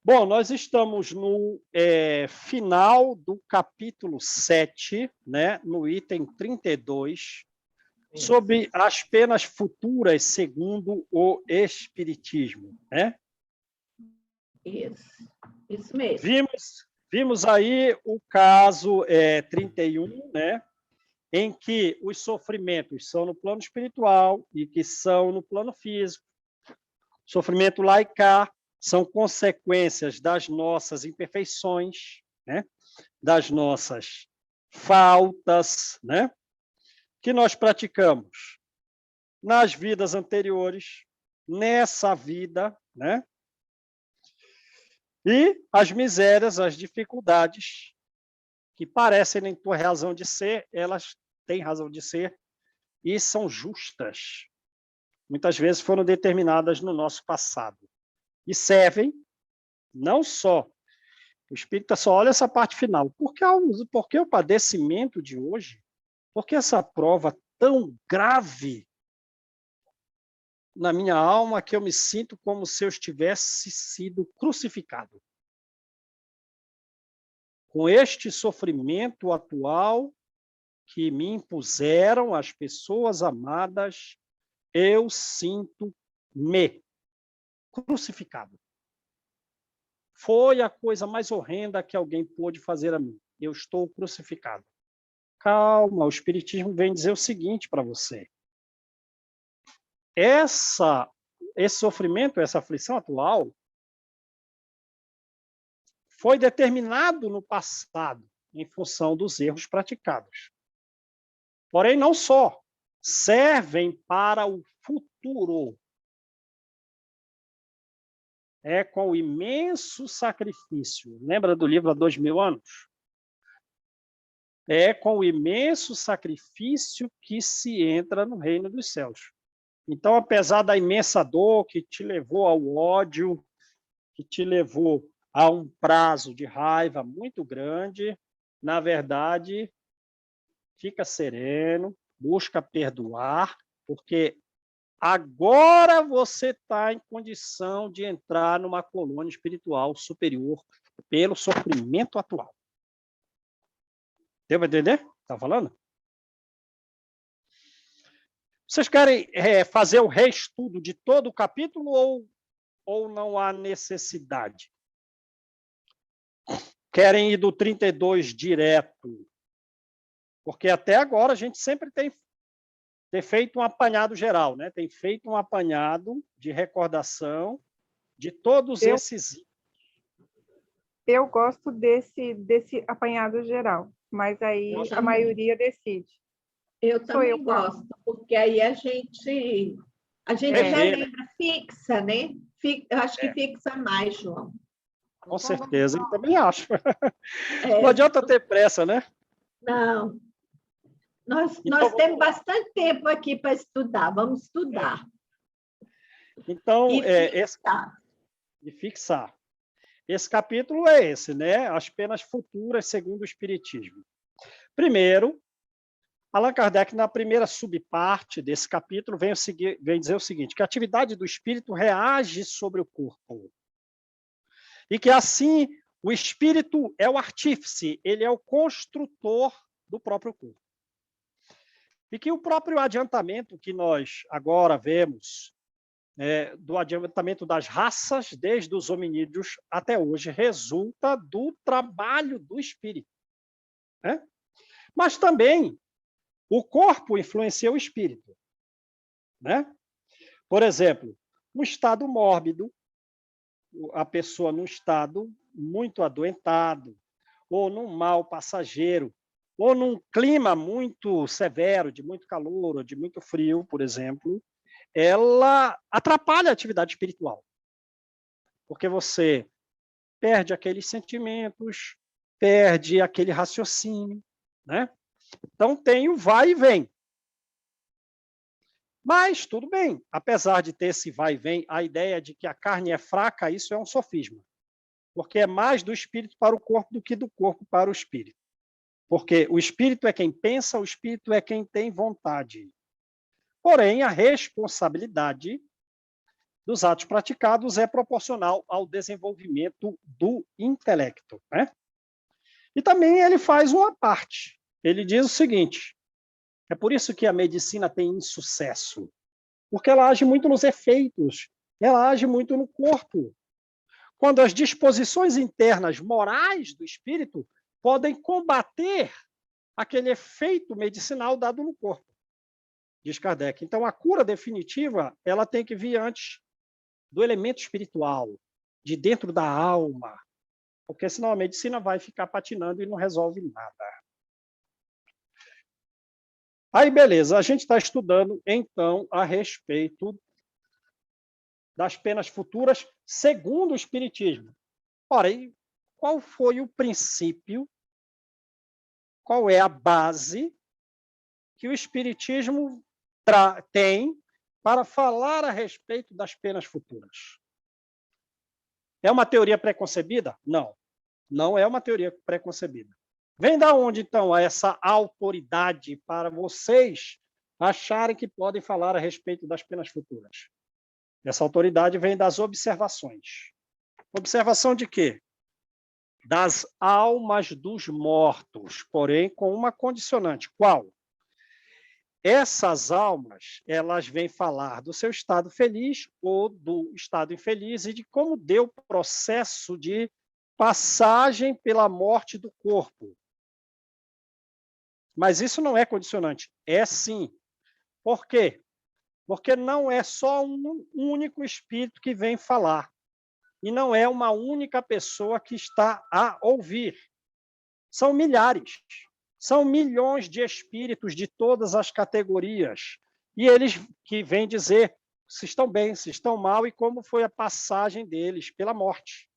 Bom, nós estamos no final do capítulo 7, né, no item 32, sobre as penas futuras segundo o Espiritismo. Né? Isso mesmo. Vimos aí o caso 31, né, em que os sofrimentos são no plano espiritual e que são no plano físico. Sofrimento lá e cá são consequências das nossas imperfeições, né? Das nossas faltas, né? Que nós praticamos nas vidas anteriores, nessa vida, né? E as misérias, as dificuldades que parecem em tua razão de ser, elas têm razão de ser e são justas. Muitas vezes foram determinadas no nosso passado e servem não só, o espírita só olha essa parte final, por que o padecimento de hoje, por que essa prova tão grave na minha alma que eu me sinto como se eu estivesse sido crucificado? Com este sofrimento atual que me impuseram as pessoas amadas, eu sinto-me crucificado. Foi a coisa mais horrenda que alguém pôde fazer a mim. Eu estou crucificado. Calma, o Espiritismo vem dizer o seguinte para você. Esse sofrimento, essa aflição atual, foi determinado no passado, em função dos erros praticados. Porém, não só, servem para o futuro. É com o imenso sacrifício. Lembra do livro Há 2000 anos? É com o imenso sacrifício que se entra no reino dos céus. Então, apesar da imensa dor que te levou ao ódio, que te levou a um prazo de raiva muito grande, na verdade, fica sereno, busca perdoar, porque agora você está em condição de entrar numa colônia espiritual superior pelo sofrimento atual. Deu para entender? Está falando? Vocês querem fazer o reestudo de todo o capítulo ou não há necessidade? Querem ir do 32 direto? Porque até agora a gente sempre tem feito um apanhado geral, né? Tem feito um apanhado de recordação de todos esses. Eu gosto desse apanhado geral, mas aí a maioria decide. Eu também gosto, porque aí a gente relembra, fixa, né? Eu acho que fixa mais, João. Com certeza, eu também acho. Não adianta ter pressa, né? Não. Nós temos bastante tempo aqui para estudar, vamos estudar. Então, e fixar. Esse capítulo é esse, né? As penas futuras segundo o Espiritismo. Primeiro, Allan Kardec, na primeira subparte desse capítulo, vem dizer o seguinte, que a atividade do espírito reage sobre o corpo. E que, assim, o espírito é o artífice, ele é o construtor do próprio corpo. E que o próprio adiantamento que nós agora vemos, do adiantamento das raças, desde os hominídeos até hoje, resulta do trabalho do espírito. Né? Mas também o corpo influencia o espírito. Né? Por exemplo, um estado mórbido, a pessoa num estado muito adoentado, ou num mal passageiro, ou num clima muito severo, de muito calor ou de muito frio, por exemplo, ela atrapalha a atividade espiritual. Porque você perde aqueles sentimentos, perde aquele raciocínio, né? Então tem o vai e vem. Mas tudo bem, apesar de ter esse vai e vem, a ideia de que a carne é fraca, isso é um sofisma. Porque é mais do espírito para o corpo do que do corpo para o espírito. Porque o espírito é quem pensa, o espírito é quem tem vontade. Porém, a responsabilidade dos atos praticados é proporcional ao desenvolvimento do intelecto, né? E também ele faz uma parte. Ele diz o seguinte: é por isso que a medicina tem insucesso, porque ela age muito nos efeitos, ela age muito no corpo. Quando as disposições internas morais do espírito podem combater aquele efeito medicinal dado no corpo, diz Kardec. Então, a cura definitiva ela tem que vir antes do elemento espiritual, de dentro da alma, porque senão a medicina vai ficar patinando e não resolve nada. Aí, beleza, a gente está estudando, então, a respeito das penas futuras segundo o Espiritismo. Ora, e qual foi o princípio, qual é a base que o Espiritismo tem para falar a respeito das penas futuras? É uma teoria preconcebida? Não, não é uma teoria preconcebida. Vem da onde, então, essa autoridade para vocês acharem que podem falar a respeito das penas futuras? Essa autoridade vem das observações. Observação de quê? Das almas dos mortos, porém com uma condicionante. Qual? Essas almas, elas vêm falar do seu estado feliz ou do estado infeliz e de como deu o processo de passagem pela morte do corpo. Mas isso não é condicionante. É sim. Por quê? Porque não é só um único espírito que vem falar. E não é uma única pessoa que está a ouvir. São milhares. São milhões de espíritos de todas as categorias. E eles que vêm dizer se estão bem, se estão mal e como foi a passagem deles pela morte.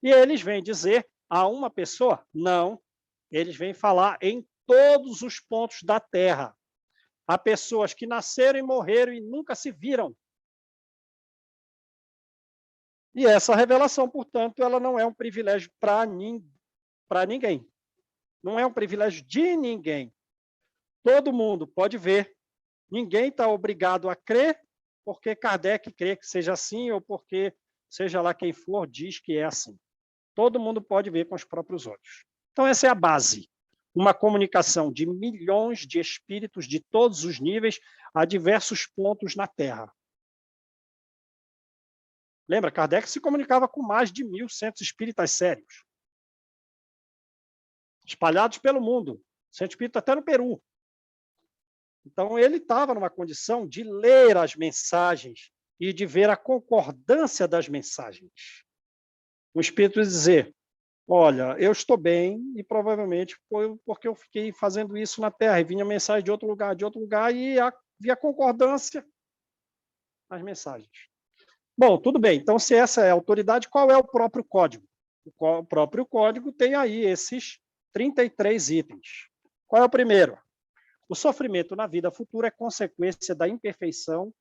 E eles vêm dizer a uma pessoa? Não. Eles vêm falar em todos os pontos da Terra. Há pessoas que nasceram e morreram e nunca se viram. E essa revelação, portanto, ela não é um privilégio para ninguém. Não é um privilégio de ninguém. Todo mundo pode ver. Ninguém está obrigado a crer porque Kardec crê que seja assim ou porque, seja lá quem for, diz que é assim. Todo mundo pode ver com os próprios olhos. Então, essa é a base. Uma comunicação de milhões de espíritos de todos os níveis a diversos pontos na Terra. Lembra, Kardec se comunicava com mais de 1.000 centros espíritas sérios, espalhados pelo mundo, centro espírita até no Peru. Então, ele estava numa condição de ler as mensagens e de ver a concordância das mensagens. O espírito dizer: olha, eu estou bem e provavelmente foi porque eu fiquei fazendo isso na Terra e vinha mensagem de outro lugar e havia concordância nas mensagens. Bom, tudo bem. Então, se essa é a autoridade, qual é o próprio código? O próprio código tem aí esses 33 itens. Qual é o primeiro? O sofrimento na vida futura é consequência da imperfeição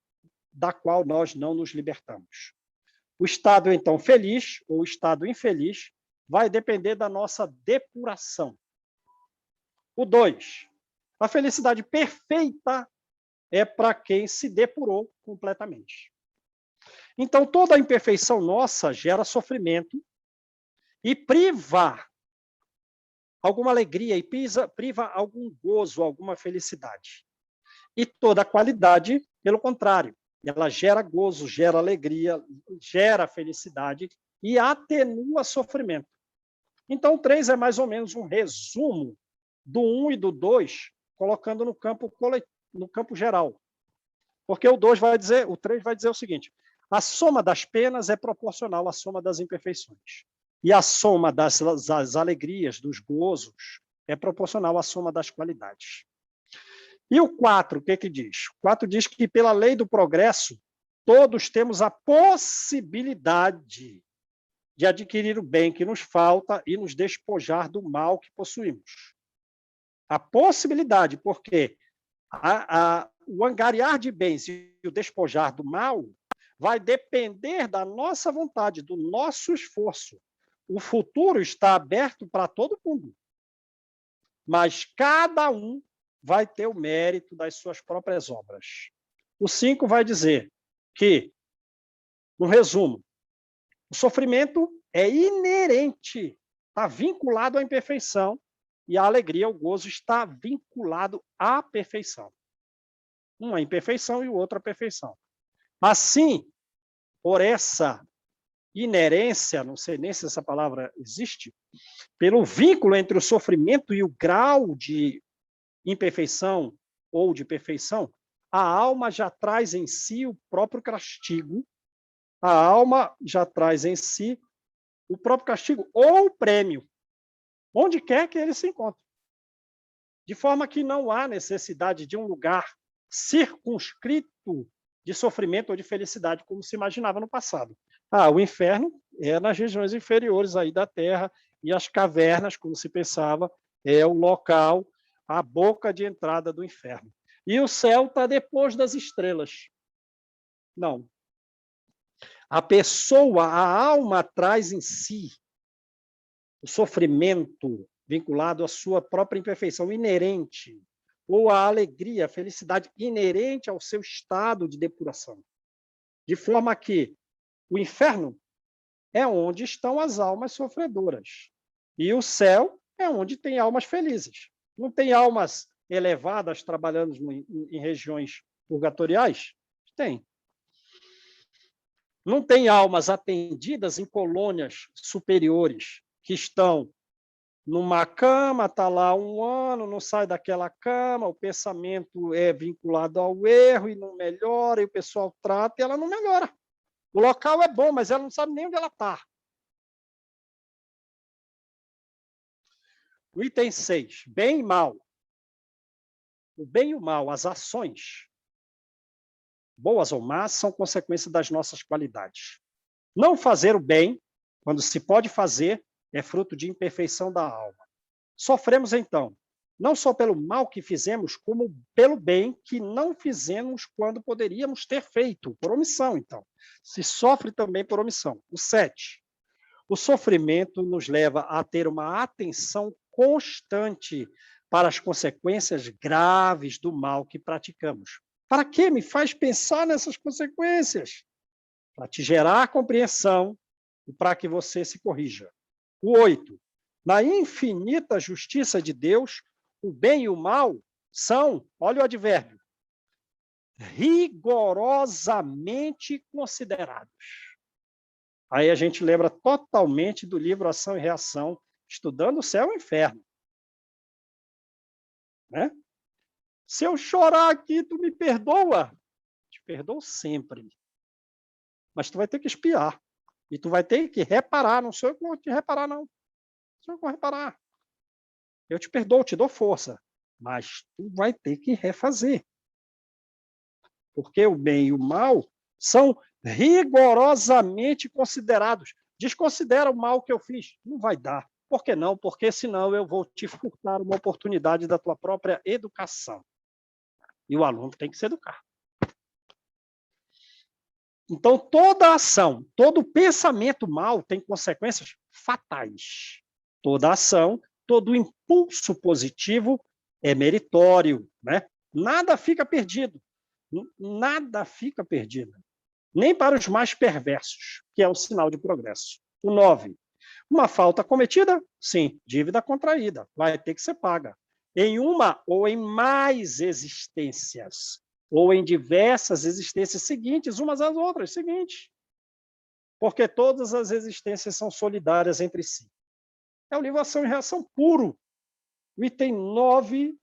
da qual nós não nos libertamos. O estado, então, feliz ou o estado infeliz vai depender da nossa depuração. O 2, a felicidade perfeita é para quem se depurou completamente. Então, toda a imperfeição nossa gera sofrimento e priva alguma alegria e priva algum gozo, alguma felicidade. E toda a qualidade, pelo contrário, ela gera gozo, gera alegria, gera felicidade e atenua sofrimento. Então, o 3 é mais ou menos um resumo do 1 e do 2, colocando no campo geral. Porque o 3 vai dizer o seguinte: a soma das penas é proporcional à soma das imperfeições. E a soma das alegrias, dos gozos, é proporcional à soma das qualidades. E o 4, o que diz? O 4 diz que, pela lei do progresso, todos temos a possibilidade de adquirir o bem que nos falta e nos despojar do mal que possuímos. A possibilidade, porque o angariar de bens e o despojar do mal vai depender da nossa vontade, do nosso esforço. O futuro está aberto para todo mundo, mas cada um vai ter o mérito das suas próprias obras. O 5 vai dizer que No resumo, o sofrimento é inerente, está vinculado à imperfeição, e a alegria, o gozo, está vinculado à perfeição. Uma imperfeição e o outro à perfeição. Assim, por essa inerência, não sei nem se essa palavra existe, pelo vínculo entre o sofrimento e o grau de imperfeição ou de perfeição, a alma já traz em si o próprio castigo, a alma já traz em si o próprio castigo ou o prêmio, onde quer que ele se encontre. De forma que não há necessidade de um lugar circunscrito de sofrimento ou de felicidade, como se imaginava no passado. O inferno é nas regiões inferiores aí da Terra, e as cavernas, como se pensava, é o local, a boca de entrada do inferno. E o céu está depois das estrelas. Não. A pessoa, a alma traz em si o sofrimento vinculado à sua própria imperfeição inerente, ou a alegria, a felicidade inerente ao seu estado de depuração. De forma que o inferno é onde estão as almas sofredoras, e o céu é onde tem almas felizes. Não tem almas elevadas trabalhando em regiões purgatoriais? Tem. Não tem almas atendidas em colônias superiores, que estão numa cama, está lá 1 ano, não sai daquela cama, o pensamento é vinculado ao erro e não melhora, e o pessoal trata e ela não melhora. O local é bom, mas ela não sabe nem onde ela está. O item 6, bem e mal. O bem e o mal, as ações, boas ou más, são consequência das nossas qualidades. Não fazer o bem, quando se pode fazer, é fruto de imperfeição da alma. Sofremos, então, não só pelo mal que fizemos, como pelo bem que não fizemos quando poderíamos ter feito, por omissão, então. Se sofre também por omissão. O 7. O sofrimento nos leva a ter uma atenção constante para as consequências graves do mal que praticamos. Para que me faz pensar nessas consequências? Para te gerar compreensão e para que você se corrija. O 8. Na infinita justiça de Deus, o bem e o mal são, olha o advérbio, rigorosamente considerados. Aí a gente lembra totalmente do livro Ação e Reação, estudando o céu e o inferno. Né? Se eu chorar aqui, tu me perdoa? Te perdoo sempre. Mas tu vai ter que espiar. E tu vai ter que reparar. Não sou eu que vou te reparar, não. Sou eu que vou reparar. Eu te perdoo, te dou força. Mas tu vai ter que refazer. Porque o bem e o mal são rigorosamente considerados. Desconsidera o mal que eu fiz. Não vai dar. Por que não? Porque senão eu vou te furtar uma oportunidade da tua própria educação. E o aluno tem que se educar. Então, toda ação, todo pensamento mal tem consequências fatais. Toda ação, todo impulso positivo é meritório. Né? Nada fica perdido. Nada fica perdido. Nem para os mais perversos, que é o sinal de progresso. O 9. Uma falta cometida? Sim. Dívida contraída. Vai ter que ser paga. Em uma ou em mais existências, ou em diversas existências seguintes, umas às outras, seguintes. Porque todas as existências são solidárias entre si. É o livro Ação e Reação puro. O item 9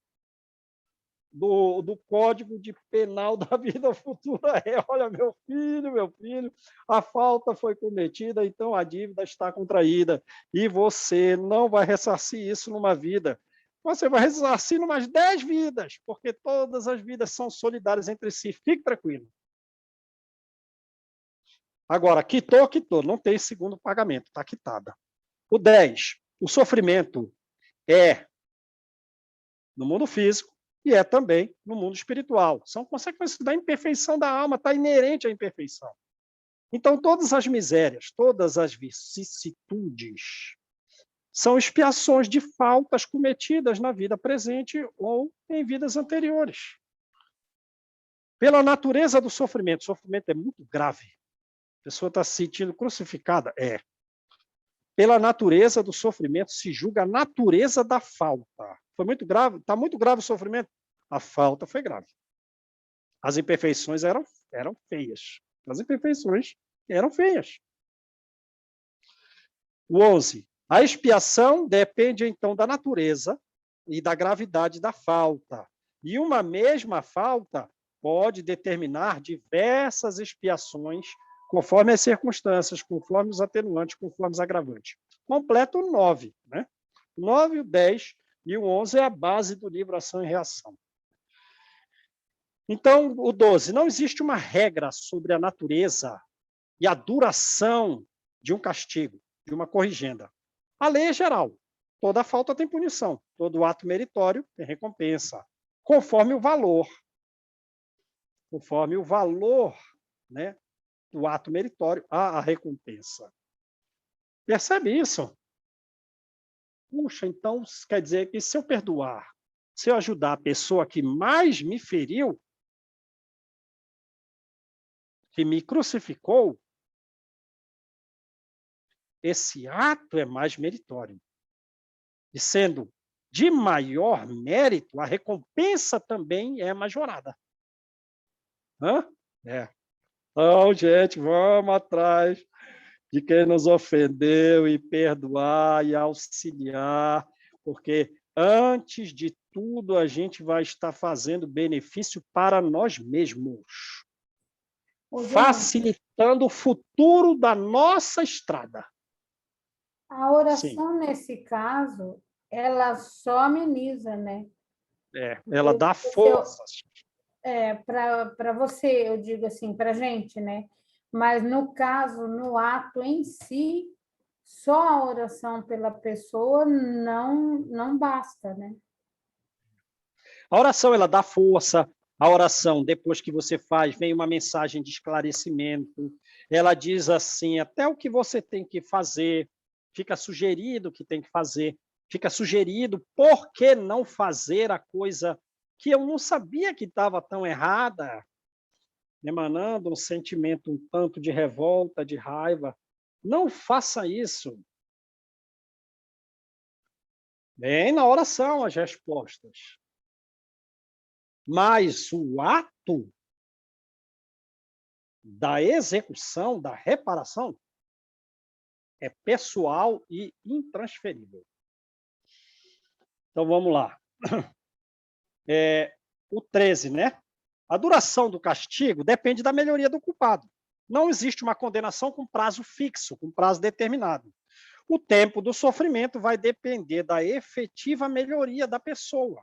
do Código de Penal da Vida Futura é, olha, meu filho, a falta foi cometida, então a dívida está contraída, e você não vai ressarcir isso numa vida. Você vai ressarcir umas 10 vidas, porque todas as vidas são solidárias entre si. Fique tranquilo. Agora, quitou, não tem segundo pagamento, está quitada. O 10, o sofrimento é no mundo físico e é também no mundo espiritual. São consequências da imperfeição da alma, está inerente à imperfeição. Então, todas as misérias, todas as vicissitudes, são expiações de faltas cometidas na vida presente ou em vidas anteriores. Pela natureza do sofrimento é muito grave. pessoa está se sentindo crucificada? É. Pela natureza do sofrimento se julga a natureza da falta. Foi muito grave? Está muito grave o sofrimento? A falta foi grave. As imperfeições eram feias. As imperfeições eram feias. O 11. A expiação depende, então, da natureza e da gravidade da falta. E uma mesma falta pode determinar diversas expiações conforme as circunstâncias, conforme os atenuantes, conforme os agravantes. Completa o 9. Né? O 9, o 10 e o 11 é a base do livro Ação e Reação. Então, o 12. Não existe uma regra sobre a natureza e a duração de um castigo, de uma corrigenda. A lei é geral. Toda falta tem punição. Todo ato meritório tem recompensa. Conforme o valor. Conforme o valor, né, do ato meritório, há a recompensa. Percebe isso? Puxa, então quer dizer que se eu perdoar, se eu ajudar a pessoa que mais me feriu, que me crucificou, esse ato é mais meritório. E sendo de maior mérito, a recompensa também é majorada. Hã? É. Então, gente, vamos atrás de quem nos ofendeu e perdoar e auxiliar, porque antes de tudo a gente vai estar fazendo benefício para nós mesmos, facilitando o futuro da nossa estrada. A oração, nesse caso, ela só ameniza, né? Ela dá forças. Para você, eu digo assim, para a gente, né? Mas no caso, no ato em si, só a oração pela pessoa não basta, né? A oração, ela dá força. A oração, depois que você faz, vem uma mensagem de esclarecimento. Ela diz assim, até o que você tem que fazer, fica sugerido que tem que fazer, fica sugerido por que não fazer a coisa que eu não sabia que estava tão errada, emanando um sentimento um tanto de revolta, de raiva. Não faça isso. Vem na oração as respostas. Mas o ato da execução, da reparação, é pessoal e intransferível. Então, vamos lá. O 13, né? A duração do castigo depende da melhoria do culpado. Não existe uma condenação com prazo fixo, com prazo determinado. O tempo do sofrimento vai depender da efetiva melhoria da pessoa.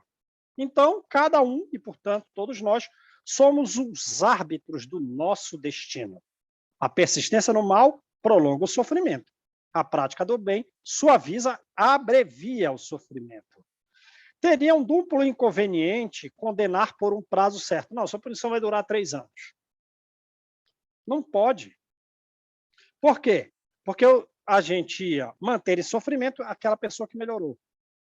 Então, cada um, e portanto todos nós, somos os árbitros do nosso destino. A persistência no mal prolonga o sofrimento. A prática do bem suaviza, abrevia o sofrimento. Teria um duplo inconveniente condenar por um prazo certo. Não, sua punição vai durar 3 anos. Não pode. Por quê? Porque a gente ia manter em sofrimento aquela pessoa que melhorou.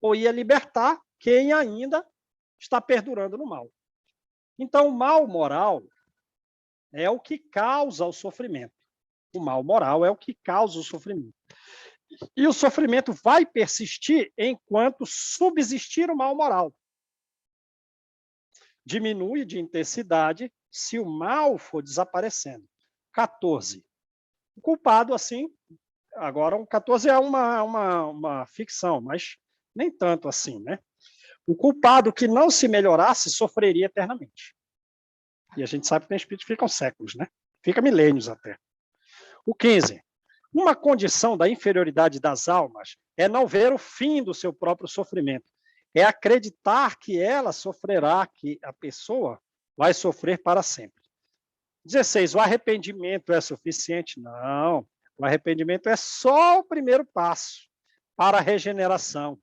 Ou ia libertar quem ainda está perdurando no mal. Então, o mal moral é o que causa o sofrimento. O mal moral é o que causa o sofrimento. E o sofrimento vai persistir enquanto subsistir o mal moral. Diminui de intensidade se o mal for desaparecendo. 14. O culpado, assim, agora o 14 é uma ficção, mas nem tanto assim, né? O culpado que não se melhorasse sofreria eternamente. E a gente sabe que tem espíritos que ficam séculos, né? Fica milênios até. O 15. Uma condição da inferioridade das almas é não ver o fim do seu próprio sofrimento. É acreditar que ela sofrerá, que a pessoa vai sofrer para sempre. 16. O arrependimento é suficiente? Não. O arrependimento é só o primeiro passo para a regeneração.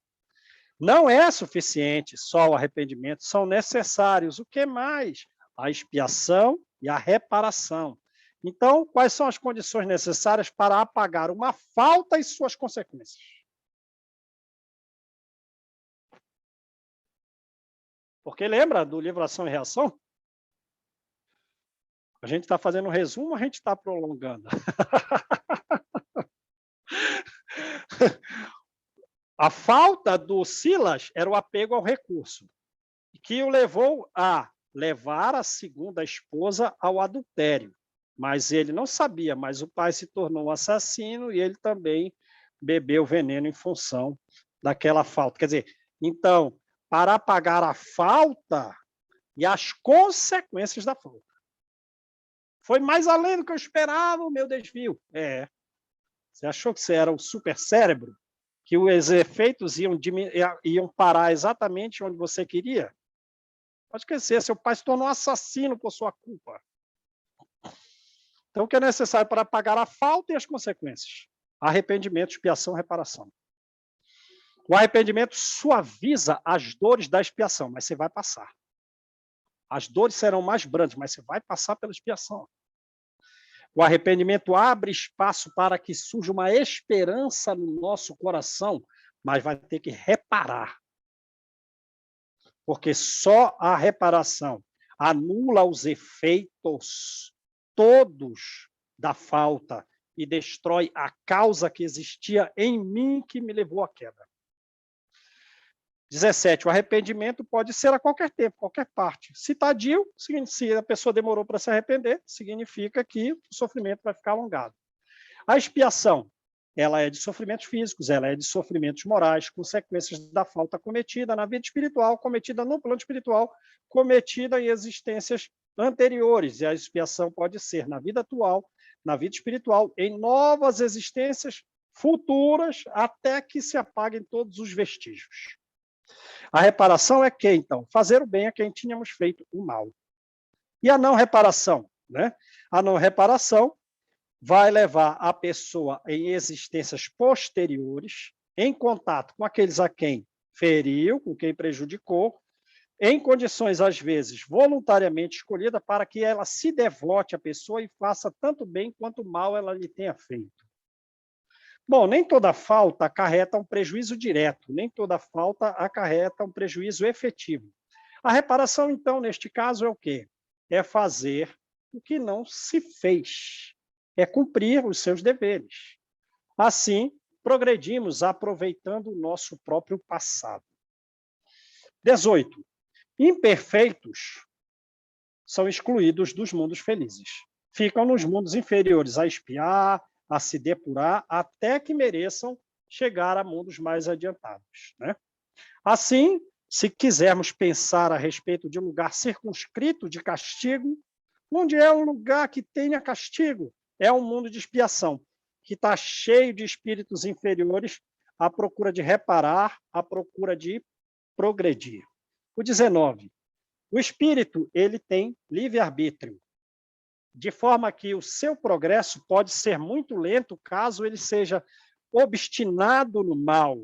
Não é suficiente só o arrependimento, são necessários. O que mais? A expiação e a reparação. Então, quais são as condições necessárias para apagar uma falta e suas consequências? Porque lembra do livro Ação e Reação? A gente está fazendo um resumo, a gente está prolongando. A falta do Silas era o apego ao recurso, que o levou a levar a segunda esposa ao adultério. Mas ele não sabia, mas o pai se tornou um assassino e ele também bebeu veneno em função daquela falta. Quer dizer, então, para apagar a falta e as consequências da falta. Foi mais além do que eu esperava o meu desvio. Você achou que você era o super cérebro? Que os efeitos iam parar exatamente onde você queria? Pode esquecer, seu pai se tornou um assassino por sua culpa. Então, o que é necessário para apagar a falta e as consequências? Arrependimento, expiação, reparação. O arrependimento suaviza as dores da expiação, mas você vai passar. As dores serão mais brandas, mas você vai passar pela expiação. O arrependimento abre espaço para que surja uma esperança no nosso coração, mas vai ter que reparar. Porque só a reparação anula os efeitos todos da falta e destrói a causa que existia em mim que me levou à queda. 17. O arrependimento pode ser a qualquer tempo, qualquer parte. Se tardio, se a pessoa demorou para se arrepender, significa que o sofrimento vai ficar alongado. A expiação, ela é de sofrimentos físicos, ela é de sofrimentos morais, consequências da falta cometida na vida espiritual, cometida no plano espiritual, cometida em existências anteriores. E a expiação pode ser na vida atual, na vida espiritual, em novas existências futuras, até que se apaguem todos os vestígios. A reparação é que, então, fazer o bem a quem tínhamos feito o mal. E a não reparação, né? A não reparação vai levar a pessoa em existências posteriores, em contato com aqueles a quem feriu, com quem prejudicou, em condições, às vezes, voluntariamente escolhidas para que ela se devote à pessoa e faça tanto bem quanto mal ela lhe tenha feito. Bom, nem toda falta acarreta um prejuízo direto, nem toda falta acarreta um prejuízo efetivo. A reparação, então, neste caso, é o quê? É fazer o que não se fez, é cumprir os seus deveres. Assim, progredimos aproveitando o nosso próprio passado. 18. Imperfeitos são excluídos dos mundos felizes. Ficam nos mundos inferiores a espiar, a se depurar, até que mereçam chegar a mundos mais adiantados, né? Assim, se quisermos pensar a respeito de um lugar circunscrito de castigo, onde é um lugar que tenha castigo? É um mundo de expiação, que está cheio de espíritos inferiores à procura de reparar, à procura de progredir. O 19. O espírito, ele tem livre-arbítrio, de forma que o seu progresso pode ser muito lento caso ele seja obstinado no mal.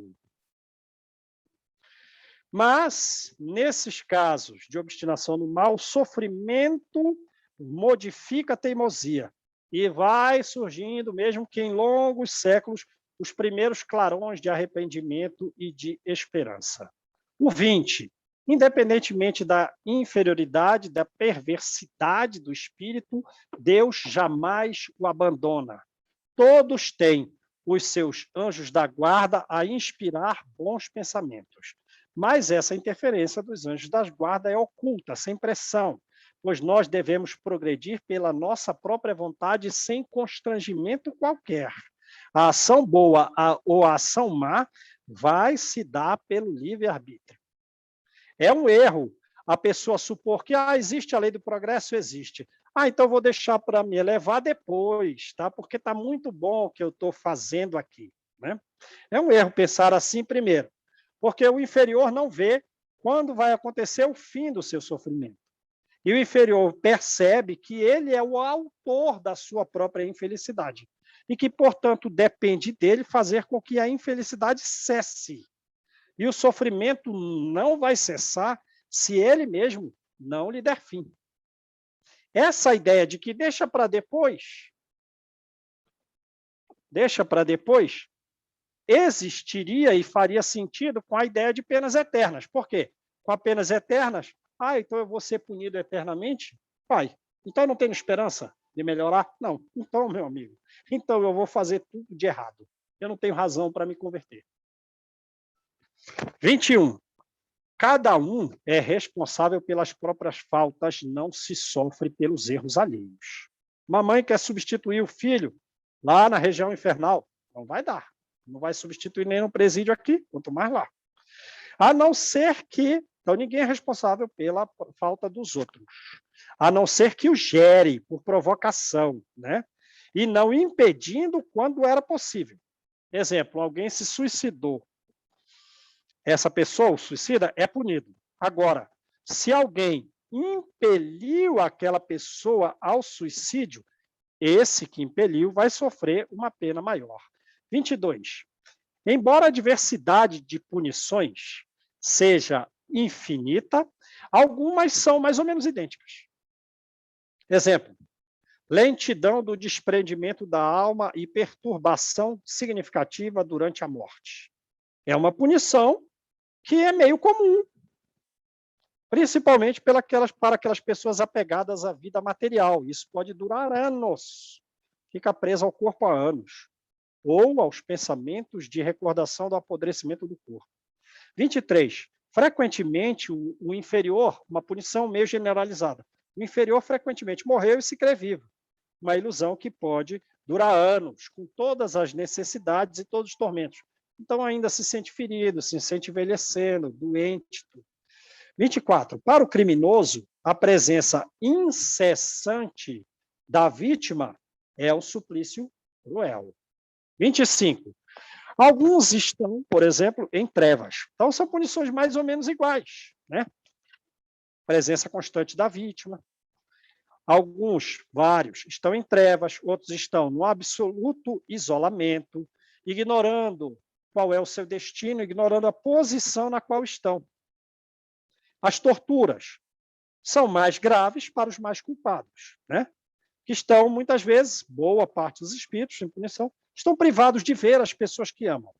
Mas, nesses casos de obstinação no mal, o sofrimento modifica a teimosia e vai surgindo, mesmo que em longos séculos, os primeiros clarões de arrependimento e de esperança. O 20. Independentemente da inferioridade, da perversidade do espírito, Deus jamais o abandona. Todos têm os seus anjos da guarda a inspirar bons pensamentos. Mas essa interferência dos anjos da guarda é oculta, sem pressão, pois nós devemos progredir pela nossa própria vontade sem constrangimento qualquer. A ação boa ou a ação má vai se dar pelo livre-arbítrio. É um erro a pessoa supor que existe a lei do progresso, existe. Então vou deixar para me elevar depois, tá? Porque está muito bom o que eu estou fazendo aqui, né? É um erro pensar assim primeiro, porque o inferior não vê quando vai acontecer o fim do seu sofrimento. E o inferior percebe que ele é o autor da sua própria infelicidade e que, portanto, depende dele fazer com que a infelicidade cesse. E o sofrimento não vai cessar se ele mesmo não lhe der fim. Essa ideia de que deixa para depois, existiria e faria sentido com a ideia de penas eternas. Por quê? Com as penas eternas, então eu vou ser punido eternamente? Vai. Então, não tenho esperança de melhorar? Não. Então, meu amigo, então eu vou fazer tudo de errado. Eu não tenho razão para me converter. 21. Cada um é responsável pelas próprias faltas, não se sofre pelos erros alheios. Uma mãe quer substituir o filho lá na região infernal. Não vai dar. Não vai substituir nem no presídio aqui, quanto mais lá. A não ser que... Então, ninguém é responsável pela falta dos outros. A não ser que o gere por provocação, né? E não impedindo quando era possível. Exemplo, alguém se suicidou. Essa pessoa, o suicida, é punido. Agora, se alguém impeliu aquela pessoa ao suicídio, esse que impeliu vai sofrer uma pena maior. 22. Embora a diversidade de punições seja infinita, algumas são mais ou menos idênticas. Exemplo, lentidão do desprendimento da alma e perturbação significativa durante a morte. É uma punição que é meio comum, principalmente para aquelas pessoas apegadas à vida material. Isso pode durar anos, fica preso ao corpo há anos, ou aos pensamentos de recordação do apodrecimento do corpo. 23. Frequentemente, o inferior, uma punição meio generalizada. O inferior frequentemente morreu e se crê vivo. Uma ilusão que pode durar anos, com todas as necessidades e todos os tormentos. Então, ainda se sente ferido, se sente envelhecendo, doente. 24. Para o criminoso, a presença incessante da vítima é o suplício cruel. 25. Alguns estão, por exemplo, em trevas. Então, são punições mais ou menos iguais, né? Presença constante da vítima. Alguns, vários, estão em trevas, outros estão no absoluto isolamento, ignorando qual é o seu destino, ignorando a posição na qual estão. As torturas são mais graves para os mais culpados, né? Que estão, muitas vezes, boa parte dos espíritos em punição, estão privados de ver as pessoas que amam,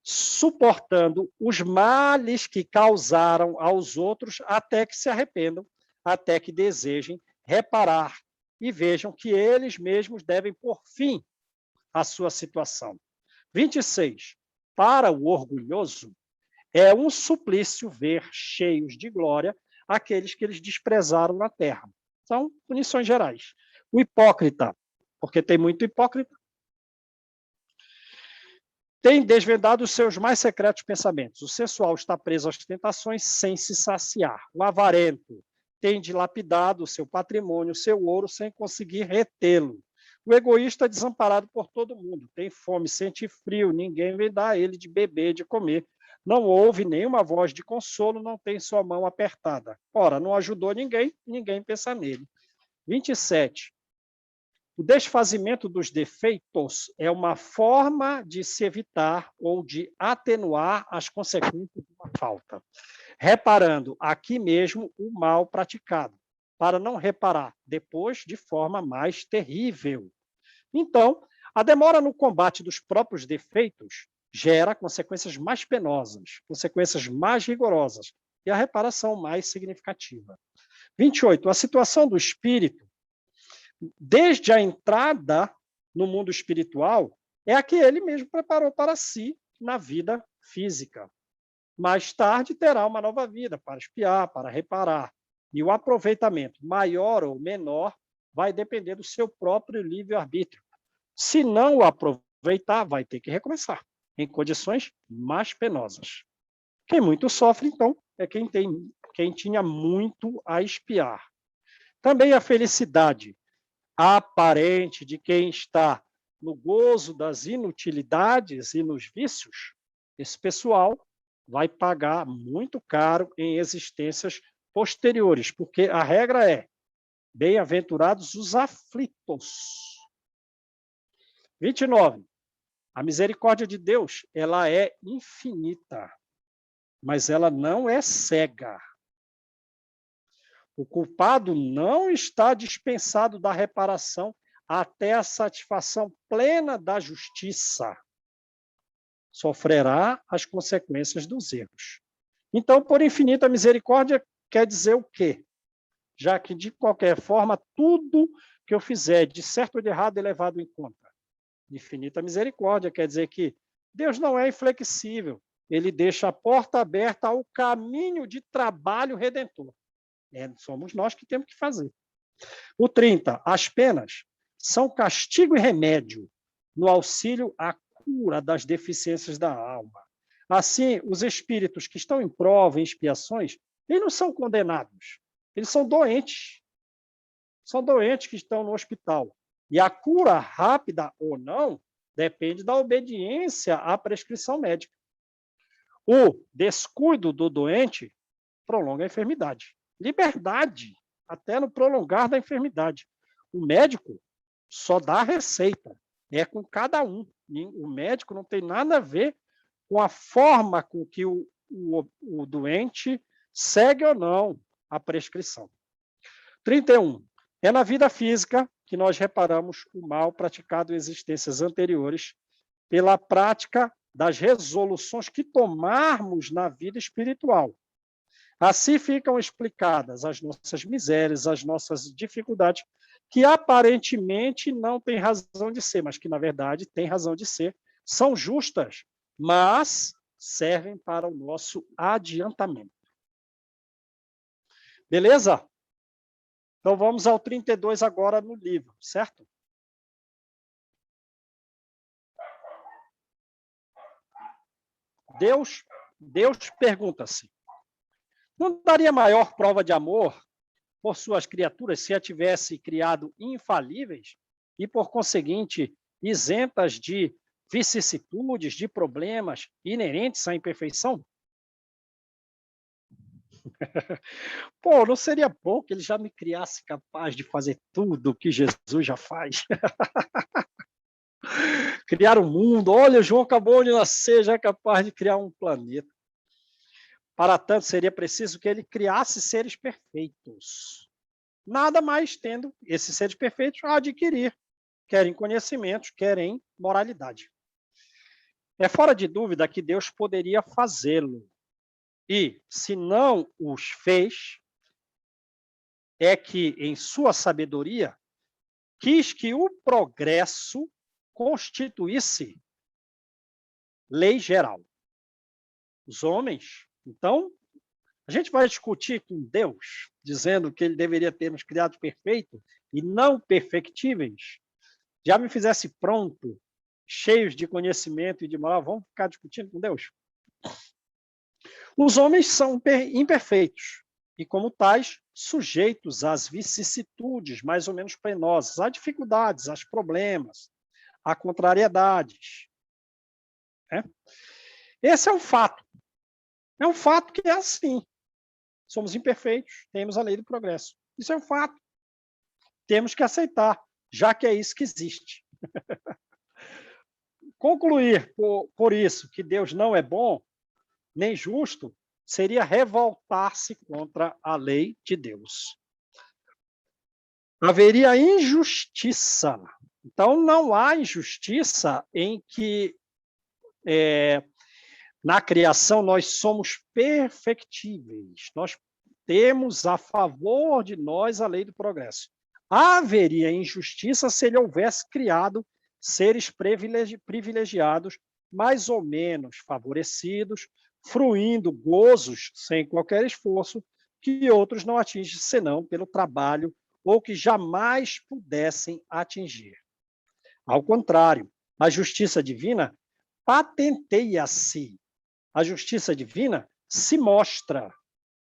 suportando os males que causaram aos outros até que se arrependam, até que desejem reparar e vejam que eles mesmos devem pôr fim à sua situação. 26. Para o orgulhoso, é um suplício ver cheios de glória aqueles que eles desprezaram na terra. São punições gerais. O hipócrita, porque tem muito hipócrita, tem desvendado os seus mais secretos pensamentos. O sensual está preso às tentações sem se saciar. O avarento tem dilapidado o seu patrimônio, o seu ouro, sem conseguir retê-lo. O egoísta é desamparado por todo mundo. Tem fome, sente frio, ninguém vem dar a ele de beber, de comer. Não ouve nenhuma voz de consolo, não tem sua mão apertada. Ora, não ajudou ninguém, ninguém pensa nele. 27. O desfazimento dos defeitos é uma forma de se evitar ou de atenuar as consequências de uma falta, reparando aqui mesmo o mal praticado, para não reparar depois de forma mais terrível. Então, a demora no combate dos próprios defeitos gera consequências mais penosas, consequências mais rigorosas e a reparação mais significativa. 28. A situação do espírito, desde a entrada no mundo espiritual, é a que ele mesmo preparou para si na vida física. Mais tarde terá uma nova vida para espiar, para reparar. E o aproveitamento, maior ou menor, vai depender do seu próprio livre-arbítrio. Se não o aproveitar, vai ter que recomeçar, em condições mais penosas. Quem muito sofre, então, é quem tinha muito a espiar. Também a felicidade aparente de quem está no gozo das inutilidades e nos vícios, esse pessoal vai pagar muito caro em existências posteriores, porque a regra é: bem-aventurados os aflitos. 29. A misericórdia de Deus, ela é infinita, mas ela não é cega. O culpado não está dispensado da reparação até a satisfação plena da justiça. Sofrerá as consequências dos erros. Então, por infinita misericórdia, quer dizer o quê? já que, de qualquer forma, tudo que eu fizer, de certo ou de errado, é levado em conta. Infinita misericórdia quer dizer que Deus não é inflexível, ele deixa a porta aberta ao caminho de trabalho redentor. Somos nós que temos que fazer. O 30, as penas são castigo e remédio no auxílio à cura das deficiências da alma. Assim, os espíritos que estão em prova, em expiações, eles não são condenados, eles são doentes. São doentes que estão no hospital. E a cura, rápida ou não, depende da obediência à prescrição médica. O descuido do doente prolonga a enfermidade. Liberdade, até no prolongar da enfermidade. O médico só dá a receita, é com cada um. O médico não tem nada a ver com a forma com que o doente segue ou não a prescrição. 31. É na vida física que nós reparamos o mal praticado em existências anteriores pela prática das resoluções que tomarmos na vida espiritual. Assim ficam explicadas as nossas misérias, as nossas dificuldades, que aparentemente não têm razão de ser, mas que, na verdade, têm razão de ser, são justas, mas servem para o nosso adiantamento. Beleza? Então, vamos ao 32 agora no livro, certo? Deus pergunta-se: não daria maior prova de amor por suas criaturas se a tivesse criado infalíveis e, por conseguinte, isentas de vicissitudes, de problemas inerentes à imperfeição? Pô, não seria bom que ele já me criasse capaz de fazer tudo o que Jesus já faz? Criar um mundo. Olha, João acabou de nascer, já é capaz de criar um planeta. Para tanto, seria preciso que ele criasse seres perfeitos. Nada mais tendo esses seres perfeitos a adquirir, quer em conhecimentos, quer em moralidade. É fora de dúvida que Deus poderia fazê-lo. E, se não os fez, é que, em sua sabedoria, quis que o progresso constituísse lei geral. Os homens, então, a gente vai discutir com Deus, dizendo que ele deveria ter nos criado perfeitos e não perfectíveis. Já me fizesse pronto, cheios de conhecimento e de moral, vamos ficar discutindo com Deus? Os homens são imperfeitos e, como tais, sujeitos às vicissitudes mais ou menos penosas, a dificuldades, a problemas, a contrariedades. Esse é um fato. É um fato que é assim. Somos imperfeitos, temos a lei do progresso. Isso é um fato. Temos que aceitar, já que é isso que existe. Concluir por isso que Deus não é bom, nem justo, seria revoltar-se contra a lei de Deus. Haveria injustiça. Então, não há injustiça em que na criação nós somos perfectíveis. Nós temos a favor de nós a lei do progresso. Haveria injustiça se ele houvesse criado seres privilegiados, mais ou menos favorecidos, fruindo gozos sem qualquer esforço, que outros não atingem senão pelo trabalho ou que jamais pudessem atingir. Ao contrário, a justiça divina patenteia-se. A justiça divina se mostra.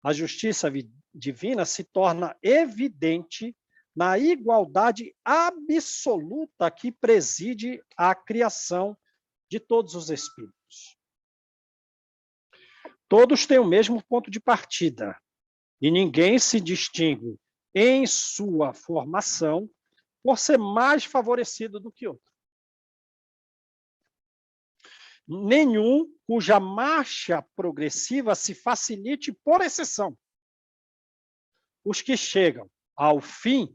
A justiça divina se torna evidente na igualdade absoluta que preside a criação de todos os espíritos. Todos têm o mesmo ponto de partida, e ninguém se distingue em sua formação por ser mais favorecido do que outro. Nenhum cuja marcha progressiva se facilite por exceção. Os que chegam ao fim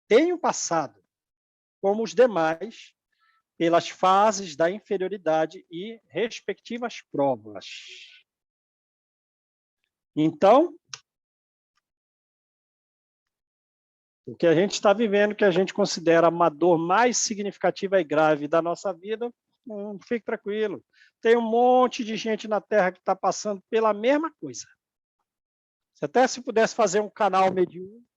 têm o passado, como os demais, pelas fases da inferioridade e respectivas provas. Então, O que a gente está vivendo, que a gente considera uma dor mais significativa e grave da nossa vida, não fique tranquilo. Tem um monte de gente na Terra que está passando pela mesma coisa. Até se pudesse fazer um canal mediúnico,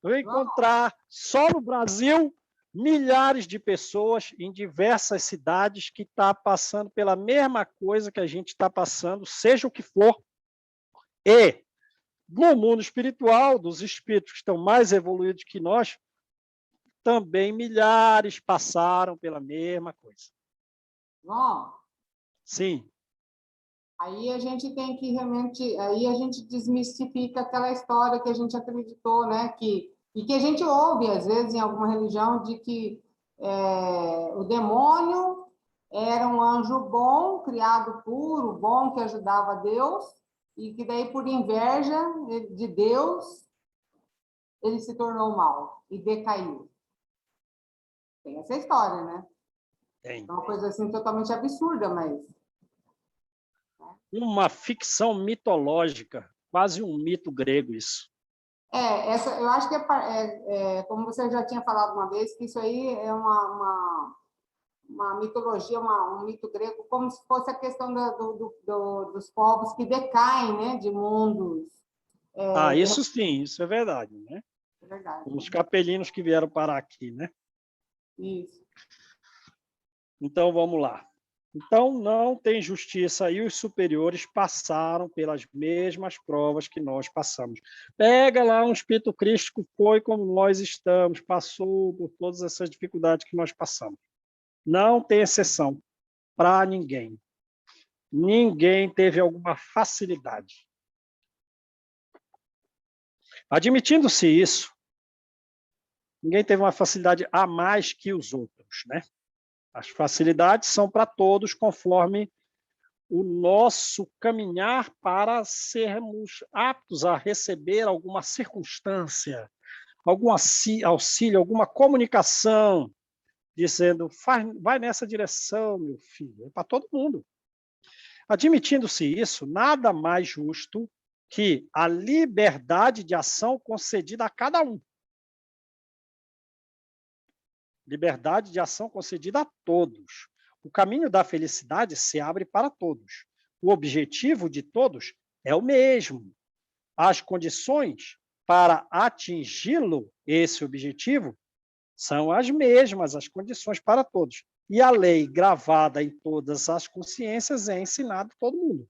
eu ia encontrar só no Brasil milhares de pessoas em diversas cidades que estão passando pela mesma coisa que a gente está passando, seja o que for. E no mundo espiritual, dos espíritos que estão mais evoluídos que nós, também milhares passaram pela mesma coisa. Bom, Sim. aí a gente tem que realmente, aí a gente desmistifica aquela história que a gente acreditou, né? E que a gente ouve, às vezes, em alguma religião, de que o demônio era um anjo bom, criado puro, bom, que ajudava Deus, e que daí, por inveja de Deus, ele se tornou mal e decaiu. Tem essa história, né? Tem. É uma coisa assim totalmente absurda, mas... Uma ficção mitológica, quase um mito grego isso. Eu acho que como você já tinha falado uma vez, que isso aí é uma mitologia, um mito grego, como se fosse a questão dos povos que decaem, né, de mundos. Isso sim, isso é verdade, né? É verdade. Os capelinos que vieram parar aqui, né? Isso. Então, vamos lá. Então, não tem justiça e os superiores passaram pelas mesmas provas que nós passamos. Pega lá um espírito crístico, foi como nós estamos, passou por todas essas dificuldades que nós passamos. Não tem exceção para ninguém. Ninguém teve alguma facilidade. Admitindo-se isso, ninguém teve uma facilidade a mais que os outros, né? As facilidades são para todos, conforme o nosso caminhar para sermos aptos a receber alguma circunstância, algum auxílio, alguma comunicação, dizendo, vai nessa direção, meu filho, é para todo mundo. Admitindo-se isso, nada mais justo que a liberdade de ação concedida a cada um. Liberdade de ação concedida a todos. O caminho da felicidade se abre para todos. O objetivo de todos é o mesmo. As condições para atingi-lo, esse objetivo, são as mesmas, as condições para todos. E a lei gravada em todas as consciências é ensinada a todo mundo.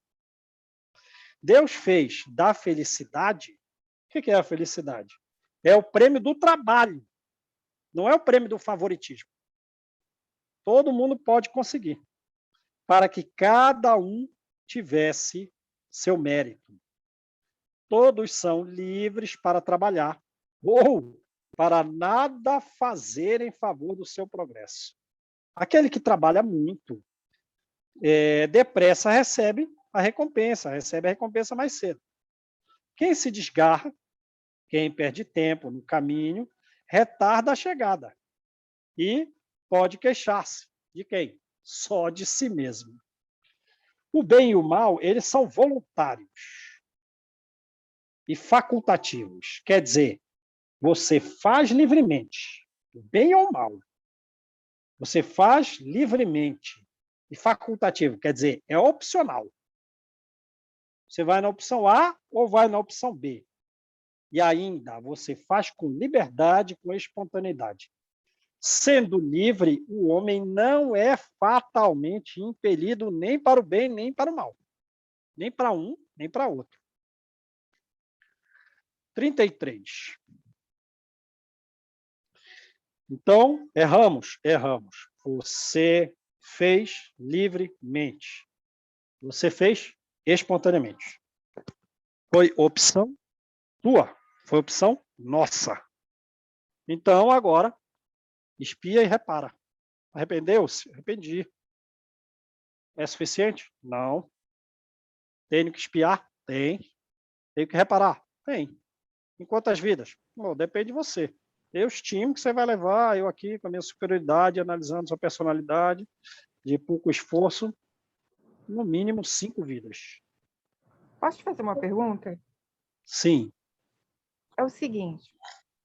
Deus fez da felicidade, o que é a felicidade? É o prêmio do trabalho. Não é o prêmio do favoritismo. Todo mundo pode conseguir, para que cada um tivesse seu mérito. Todos são livres para trabalhar ou para nada fazer em favor do seu progresso. Aquele que trabalha muito, depressa recebe a recompensa mais cedo. Quem se desgarra, quem perde tempo no caminho, retarda a chegada e pode queixar-se de quem? Só de si mesmo. O bem e o mal, eles são voluntários e facultativos. Quer dizer, você faz livremente, o bem ou o mal. Você faz livremente e facultativo, quer dizer, é opcional. Você vai na opção A ou vai na opção B. E ainda, você faz com liberdade, com espontaneidade. Sendo livre, o homem não é fatalmente impelido nem para o bem, nem para o mal. Nem para um, nem para outro. 33. Então, erramos. Você fez livremente. Você fez espontaneamente. Foi opção tua. Foi opção nossa. Então, agora, espia e repara. Arrependeu-se? Arrependi. É suficiente? Não. Tenho que espiar? Tem. Tenho que reparar? Tem. Em quantas vidas? Bom, depende de você. Eu estimo que você vai levar, eu aqui com a minha superioridade, analisando sua personalidade, de pouco esforço, no mínimo 5 vidas. Posso te fazer uma pergunta? Sim. é o seguinte,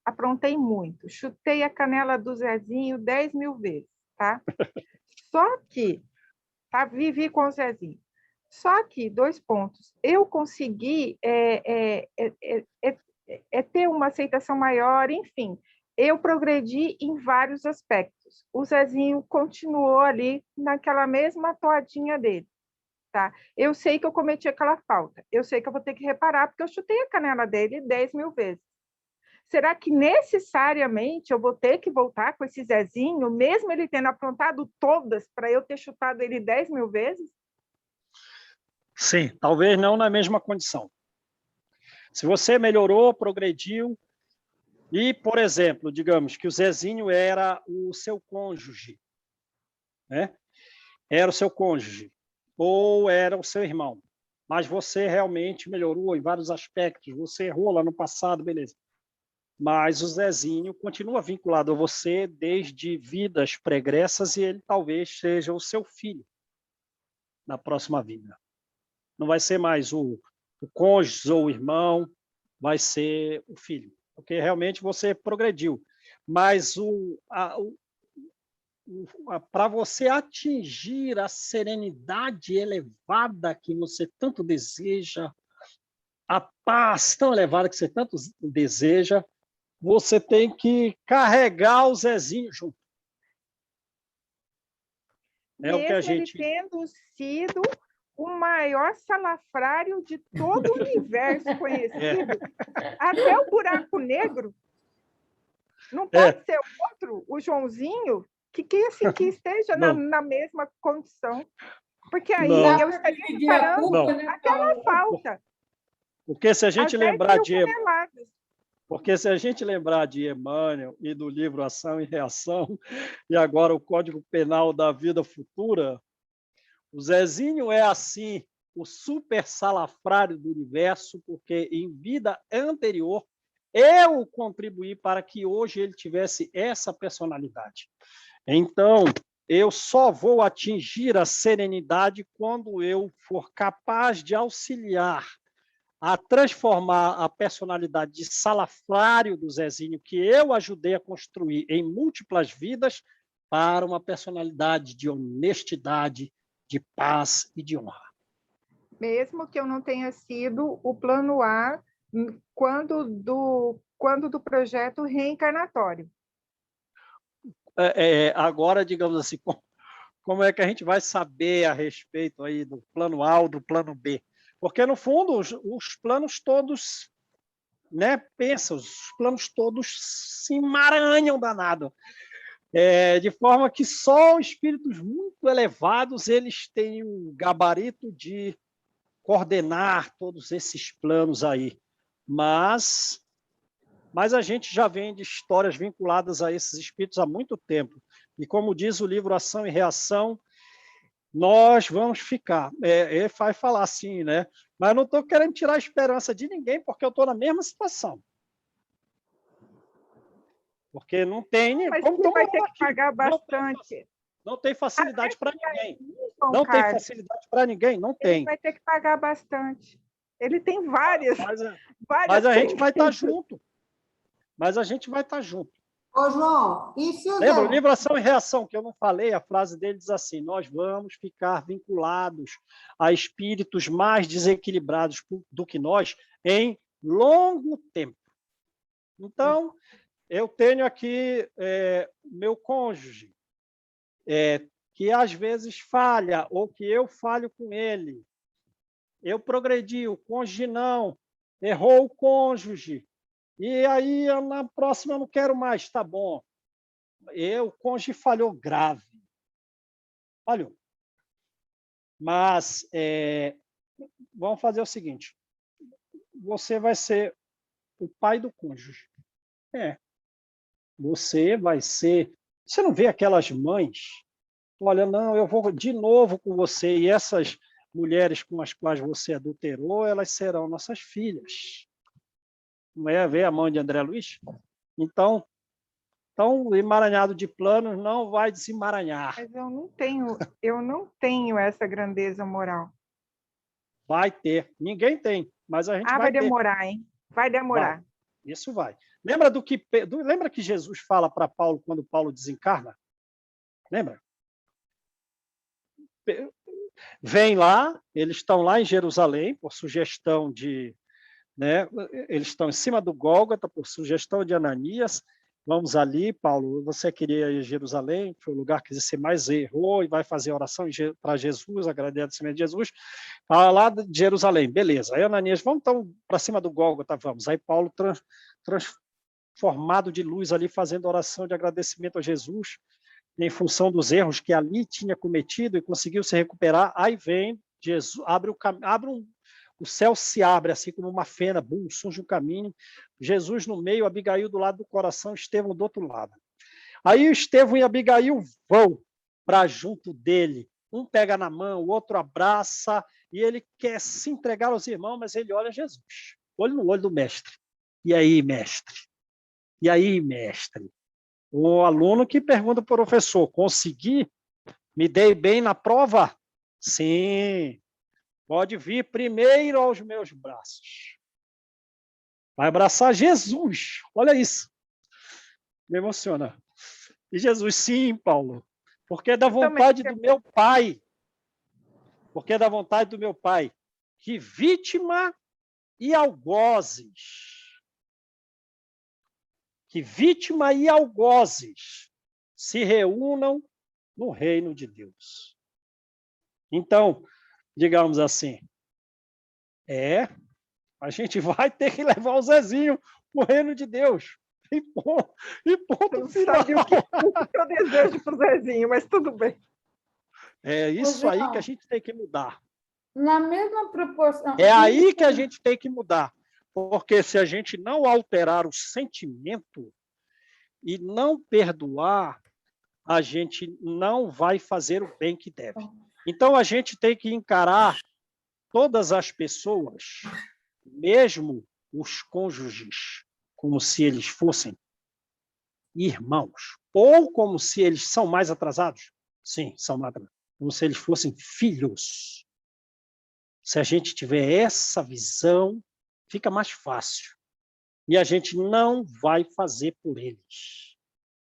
aprontei muito, chutei a canela do Zezinho 10.000 vezes, tá? Só que, tá? Vivi com o Zezinho. Só que, 2 pontos, eu consegui ter uma aceitação maior, enfim, eu progredi em vários aspectos. O Zezinho continuou ali naquela mesma toadinha dele. Tá? Eu sei que eu cometi aquela falta, eu sei que eu vou ter que reparar, porque eu chutei a canela dele 10.000 vezes. Será que necessariamente eu vou ter que voltar com esse Zezinho, mesmo ele tendo aprontado todas, para eu ter chutado ele 10.000 vezes? Sim, talvez não na mesma condição. Se você melhorou, progrediu, e, por exemplo, digamos que o Zezinho era o seu cônjuge, né? Era o seu cônjuge, ou era o seu irmão, mas você realmente melhorou em vários aspectos, você errou lá no passado, beleza. Mas o Zezinho continua vinculado a você desde vidas pregressas e ele talvez seja o seu filho na próxima vida. Não vai ser mais o cônjuge ou o irmão, vai ser o filho, porque realmente você progrediu. Mas para você atingir a serenidade elevada que você tanto deseja, a paz tão elevada que você tanto deseja, você tem que carregar o Zezinho junto. É o que a Mesmo ele gente... tendo sido o maior salafrário de todo o universo conhecido, até o buraco negro, não pode ser outro, o Joãozinho, que esteja na mesma condição. Porque aí Não. eu estaria reparando aquela falta. Porque se a gente lembrar de... toneladas. Porque se a gente lembrar de Emmanuel e do livro Ação e Reação, e agora o Código Penal da Vida Futura, o Zezinho é assim, o super salafrário do universo, porque em vida anterior eu contribuí para que hoje ele tivesse essa personalidade. Então, eu só vou atingir a serenidade quando eu for capaz de auxiliar a transformar a personalidade de salafrário do Zezinho, que eu ajudei a construir em múltiplas vidas, para uma personalidade de honestidade, de paz e de honra. Mesmo que eu não tenha sido o plano A quando do projeto reencarnatório. Agora, digamos assim, como é que a gente vai saber a respeito aí do plano A ou do plano B? Porque, no fundo, os planos todos, né, pensam, os planos todos se emaranham danado. De forma que só espíritos muito elevados eles têm o gabarito de coordenar todos esses planos aí. Mas a gente já vem de histórias vinculadas a esses espíritos há muito tempo. E como diz o livro Ação e Reação, nós vamos ficar. Ele vai falar assim, né? Mas não estou querendo tirar a esperança de ninguém, porque eu estou na mesma situação. Porque não tem... Mas você vai ter que pagar bastante. Não tem facilidade para ninguém. Não tem facilidade para ninguém, não tem. Ele vai ter que pagar bastante. Ele tem várias. Mas a gente vai estar junto. Mas a gente vai estar junto. Ô, João, e se o Lembra, o livro Ação e Reação, que eu não falei, a frase dele diz assim: nós vamos ficar vinculados a espíritos mais desequilibrados do que nós em longo tempo. Então, eu tenho aqui meu cônjuge, que às vezes falha, ou que eu falho com ele. Eu progredi, o cônjuge não. Errou o cônjuge. E aí, na próxima, eu não quero mais, tá bom. O cônjuge falhou grave. Falhou. Mas vamos fazer o seguinte: você vai ser o pai do cônjuge. Você vai ser... Você não vê aquelas mães? Olha, não, eu vou de novo com você, e essas mulheres com as quais você adulterou, elas serão nossas filhas. Não é ver a mãe de André Luiz? Então, o emaranhado de planos não vai desemaranhar. Mas eu não tenho essa grandeza moral. Vai ter. Ninguém tem, mas a gente vai ter. Vai demorar, hein? Vai demorar. Isso vai. Lembra que Jesus fala para Paulo quando Paulo desencarna? Lembra? Vem lá, eles estão lá em Jerusalém, por sugestão de... Né, eles estão em cima do Gólgota, por sugestão de Ananias. Vamos ali, Paulo, você queria ir a Jerusalém, foi o lugar que você mais errou, e vai fazer oração para Jesus, agradecimento de Jesus. Lá de Jerusalém, beleza. Aí Ananias, vamos então para cima do Gólgota, vamos. Aí Paulo, transformado de luz ali, fazendo oração de agradecimento a Jesus, em função dos erros que ali tinha cometido e conseguiu se recuperar. Aí vem Jesus, o céu se abre assim como uma fenda, bum, surge um caminho, Jesus no meio, Abigail do lado do coração, Estevão do outro lado. Aí Estevão e Abigail vão para junto dele, um pega na mão, o outro abraça, e ele quer se entregar aos irmãos, mas ele olha Jesus, olho no olho do mestre. E aí, mestre? E aí, mestre? O aluno que pergunta para o professor, consegui? Me dei bem na prova? Sim. Pode vir primeiro aos meus braços. Vai abraçar Jesus. Olha isso. Me emociona. E Jesus, sim, Paulo. Porque é da vontade do meu Pai. Porque é da vontade do meu Pai. Que vítima e algozes. Que vítima e algozes se reúnam no reino de Deus. Então, digamos assim, a gente vai ter que levar o Zezinho para o reino de Deus. E ponto final. Sabe o que eu desejo para o Zezinho, mas tudo bem. É isso aí que a gente tem que mudar. Na mesma proporção. É aí que a gente tem que mudar. Porque se a gente não alterar o sentimento e não perdoar, a gente não vai fazer o bem que deve. Então, a gente tem que encarar todas as pessoas, mesmo os cônjuges, como se eles fossem irmãos, ou como se eles são mais atrasados. Sim, são mais atrasados. Como se eles fossem filhos. Se a gente tiver essa visão, fica mais fácil. E a gente não vai fazer por eles.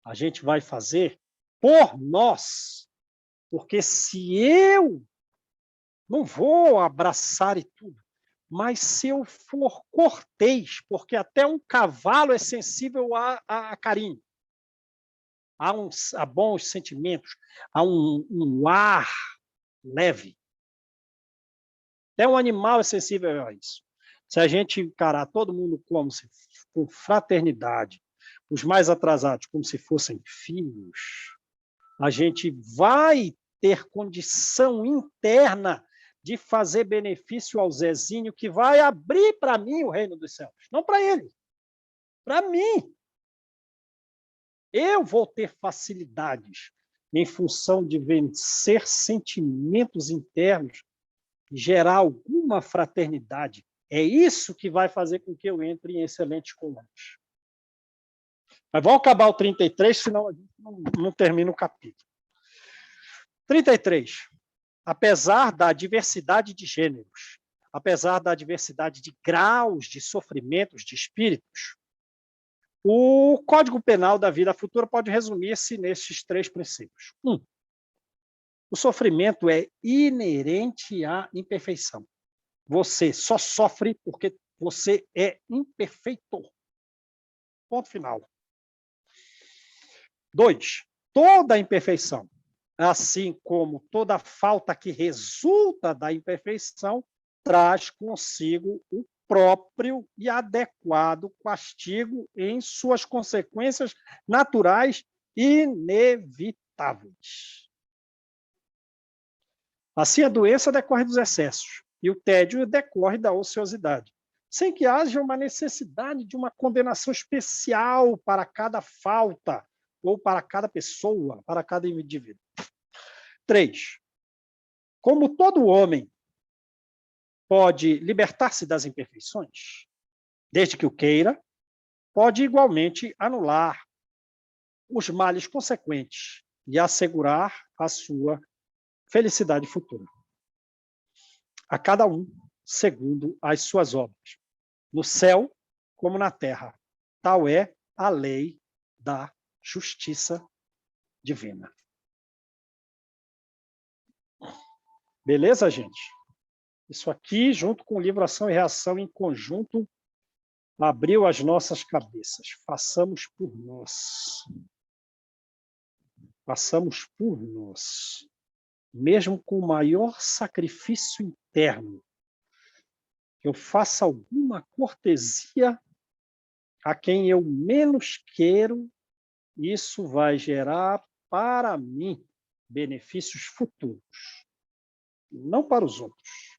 A gente vai fazer por nós. Porque se eu não vou abraçar e tudo, mas se eu for cortês, porque até um cavalo é sensível a carinho, a bons sentimentos, a um ar leve. Até um animal é sensível a isso. Se a gente encarar todo mundo com fraternidade, os mais atrasados como se fossem filhos, a gente vai ter condição interna de fazer benefício ao Zezinho, que vai abrir para mim o reino dos céus. Não para ele, para mim. Eu vou ter facilidades em função de vencer sentimentos internos, gerar alguma fraternidade. É isso que vai fazer com que eu entre em excelentes comunhões. Mas vamos acabar o 33, senão a gente não termina o capítulo. 33. Apesar da diversidade de gêneros, apesar da diversidade de graus de sofrimentos de espíritos, o Código Penal da Vida Futura pode resumir-se nesses 3 princípios. 1. O sofrimento é inerente à imperfeição. Você só sofre porque você é imperfeito. Ponto final. 2. Toda imperfeição, assim como toda falta que resulta da imperfeição, traz consigo o próprio e adequado castigo em suas consequências naturais inevitáveis. Assim, a doença decorre dos excessos e o tédio decorre da ociosidade, sem que haja uma necessidade de uma condenação especial para cada falta ou para cada pessoa, para cada indivíduo. 3. Como todo homem pode libertar-se das imperfeições, desde que o queira, pode igualmente anular os males consequentes e assegurar a sua felicidade futura. A cada um, segundo as suas obras, no céu como na terra, Tal é a lei da justiça divina. Beleza, gente? Isso aqui, junto com o livro Ação e Reação, em conjunto, abriu as nossas cabeças. Façamos por nós. Façamos por nós. Mesmo com o maior sacrifício interno, eu faça alguma cortesia a quem eu menos quero, isso vai gerar para mim benefícios futuros, não para os outros.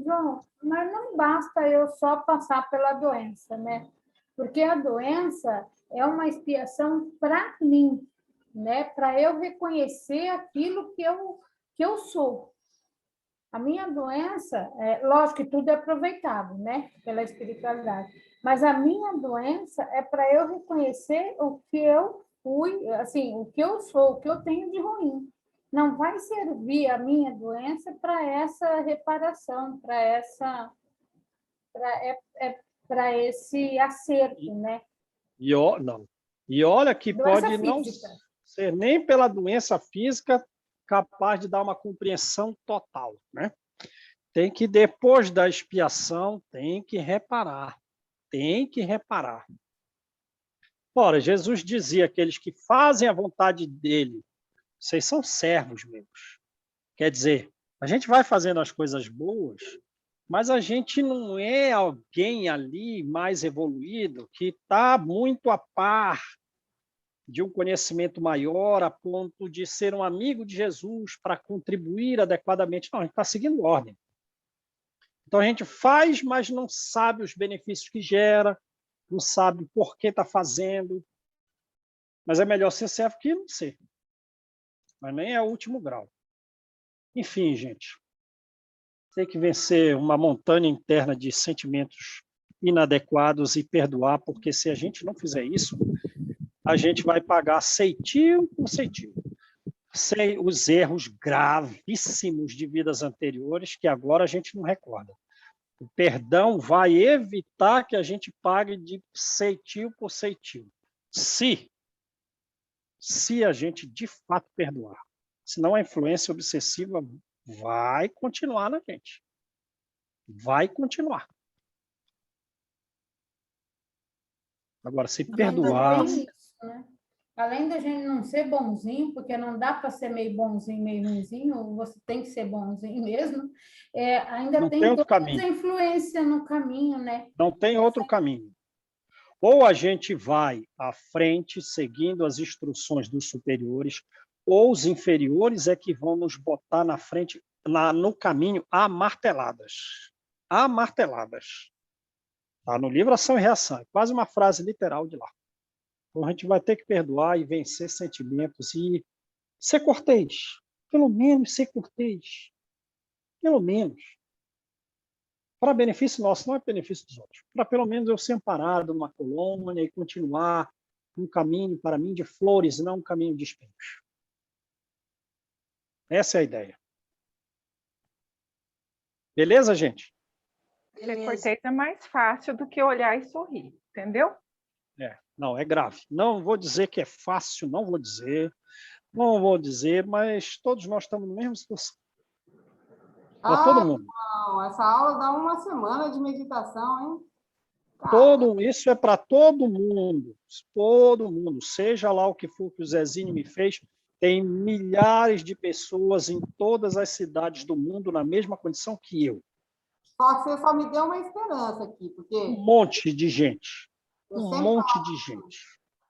João, mas não basta eu só passar pela doença, né? Porque a doença é uma expiação para mim, né? Para eu reconhecer aquilo que eu sou. A minha doença, lógico que tudo é aproveitado, né? Pela espiritualidade. Mas a minha doença é para eu reconhecer o que eu fui, assim, o que eu sou, o que eu tenho de ruim. Não vai servir a minha doença para essa reparação, para esse acerto, né? E olha que Doença pode não física. ser nem pela doença física capaz de dar uma compreensão total, né? Tem que, depois da expiação, tem que reparar. Tem que reparar. Ora, Jesus dizia: aqueles que fazem a vontade dele, vocês são servos meus. Quer dizer, a gente vai fazendo as coisas boas, mas a gente não é alguém ali mais evoluído que está muito a par de um conhecimento maior a ponto de ser um amigo de Jesus para contribuir adequadamente. Não, a gente está seguindo ordem. Então a gente faz, mas não sabe os benefícios que gera, não sabe por que está fazendo. Mas é melhor ser servo que não ser. Mas nem é o último grau. Enfim, gente, tem que vencer uma montanha interna de sentimentos inadequados e perdoar, porque se a gente não fizer isso, a gente vai pagar ceitil por ceitil. Sem os erros gravíssimos de vidas anteriores, que agora a gente não recorda. O perdão vai evitar que a gente pague de ceitil por ceitil. Se a gente de fato perdoar. Senão a influência obsessiva vai continuar na gente. Vai continuar. Agora, se perdoar... Tem isso, né? Além da gente não ser bonzinho, porque não dá para ser meio bonzinho, meio ruinzinho, você tem que ser bonzinho mesmo, ainda não tem outro toda caminho. essa influência no caminho, né? Não tem outro caminho. Ou a gente vai à frente, seguindo as instruções dos superiores, ou os inferiores é que vão nos botar na frente, no caminho, a marteladas. A marteladas. Está no livro Ação e Reação, é quase uma frase literal de lá. Então a gente vai ter que perdoar e vencer sentimentos e ser cortês. Pelo menos ser cortês. Pelo menos. Para benefício nosso, não é benefício dos outros. Para pelo menos eu ser amparado numa colônia e continuar um caminho, para mim, de flores, e não um caminho de espinhos. Essa é a ideia. Beleza, gente? Ser cortês é mais fácil do que olhar e sorrir, entendeu? Não, é grave. Não vou dizer que é fácil, não vou dizer, mas todos nós estamos no mesmo situação. Para todo mundo. Não, essa aula dá uma semana de meditação, hein? Isso é para todo mundo, seja lá o que for que o Zezinho me fez, tem milhares de pessoas em todas as cidades do mundo na mesma condição que eu. Só que você só me deu uma esperança aqui, porque... Um monte de gente.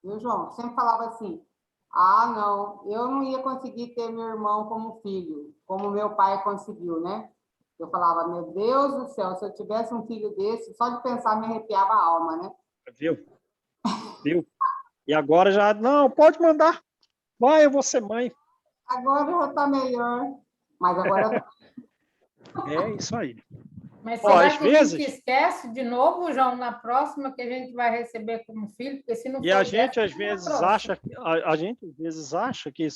Viu, João? Sempre falava assim, não, eu não ia conseguir ter meu irmão como filho, como meu pai conseguiu, né? Eu falava, meu Deus do céu, se eu tivesse um filho desse, só de pensar me arrepiava a alma, né? Viu? E agora já, não, pode mandar. Vai, eu vou ser mãe. Agora já está melhor. Mas agora... É isso aí. Mas será às que vezes... a gente esquece de novo, João, na próxima que a gente vai receber como filho? Porque se não E a gente às vezes acha que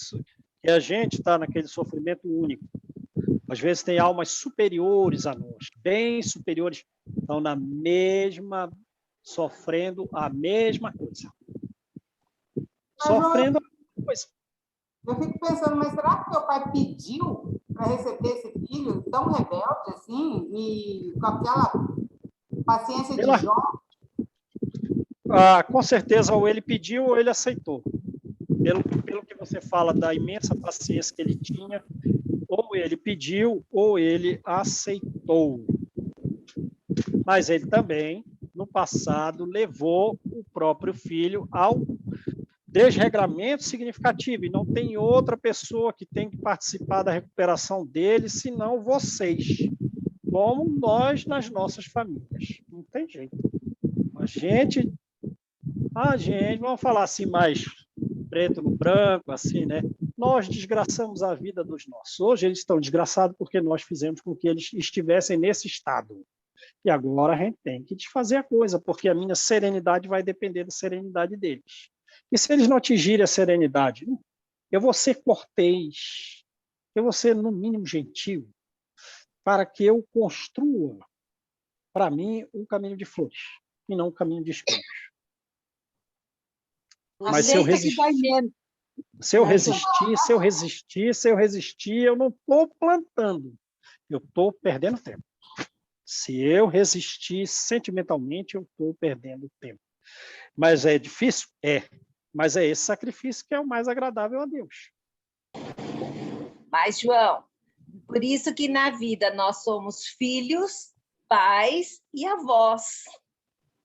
a gente está naquele sofrimento único. Às vezes tem almas superiores a nós, bem superiores estão sofrendo a mesma coisa. Sofrendo a mesma coisa. Eu fico pensando, mas será que meu pai pediu para receber esse filho tão rebelde assim e com aquela paciência de Jó? Com certeza, ou ele pediu ou ele aceitou. Pelo que você fala da imensa paciência que ele tinha, ou ele pediu ou ele aceitou. Mas ele também, no passado, levou o próprio filho ao desregramento significativo, e não tem outra pessoa que tem que participar da recuperação dele, senão vocês, como nós nas nossas famílias. Não tem jeito. A gente, vamos falar assim mais preto no branco, assim, né? Nós desgraçamos a vida dos nossos. Hoje eles estão desgraçados porque nós fizemos com que eles estivessem nesse estado. E agora a gente tem que desfazer a coisa, porque a minha serenidade vai depender da serenidade deles. E se eles não atingirem a serenidade, eu vou ser cortês, eu vou ser, no mínimo, gentil, para que eu construa, para mim, um caminho de flores, e não um caminho de espinhos. Mas se eu resistir, eu não estou plantando, eu estou perdendo tempo. Se eu resistir sentimentalmente, eu estou perdendo tempo. Mas é difícil? É. Mas é esse sacrifício que é o mais agradável a Deus. Mas, João, por isso que na vida nós somos filhos, pais e avós.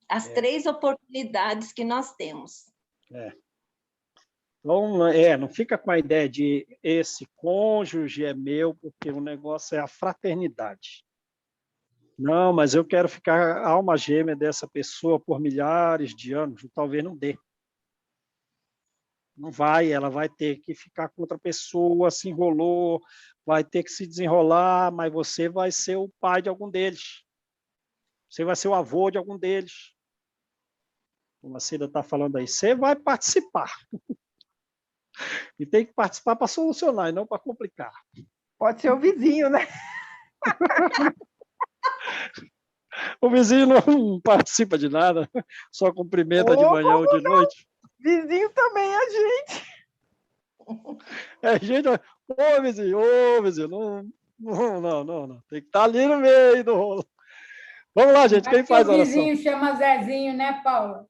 As 3 oportunidades que nós temos. Então, não fica com a ideia de esse cônjuge é meu, porque o negócio é a fraternidade. Não, mas eu quero ficar a alma gêmea dessa pessoa por milhares de anos, talvez não dê. Não vai, ela vai ter que ficar com outra pessoa, se enrolou, vai ter que se desenrolar, mas você vai ser o pai de algum deles. Você vai ser o avô de algum deles. Como a Cida está falando aí, você vai participar. E tem que participar para solucionar, e não para complicar. Pode ser o vizinho, né? O vizinho não participa de nada, só cumprimenta de manhã ou de noite. Vizinho também é gente. Gente, ô vizinho, não. Tem que estar ali no meio do rolo. Vamos lá, gente, quem faz a oração? O vizinho chama Zezinho, né, Paula?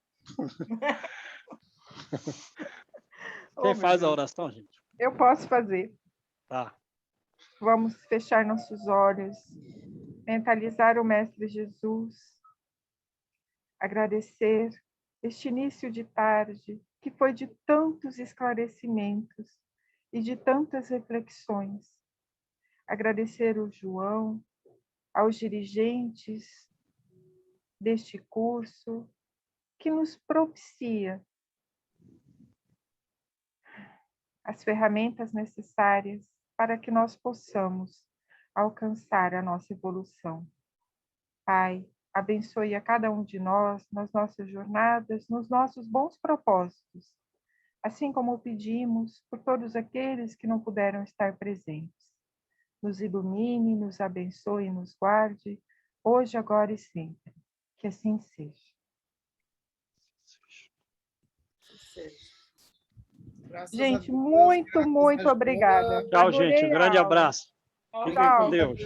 Quem faz a oração, gente? Eu posso fazer. Tá. Vamos fechar nossos olhos, mentalizar o Mestre Jesus, agradecer este início de tarde, que foi de tantos esclarecimentos e de tantas reflexões. Agradecer o João, aos dirigentes deste curso, que nos propicia as ferramentas necessárias para que nós possamos alcançar a nossa evolução. Pai, abençoe a cada um de nós nas nossas jornadas, nos nossos bons propósitos, assim como pedimos por todos aqueles que não puderam estar presentes. Nos ilumine, nos abençoe e nos guarde, hoje, agora e sempre. Que assim seja. Gente, muito obrigada. Tchau, gente. Um grande abraço. Fiquem com Deus.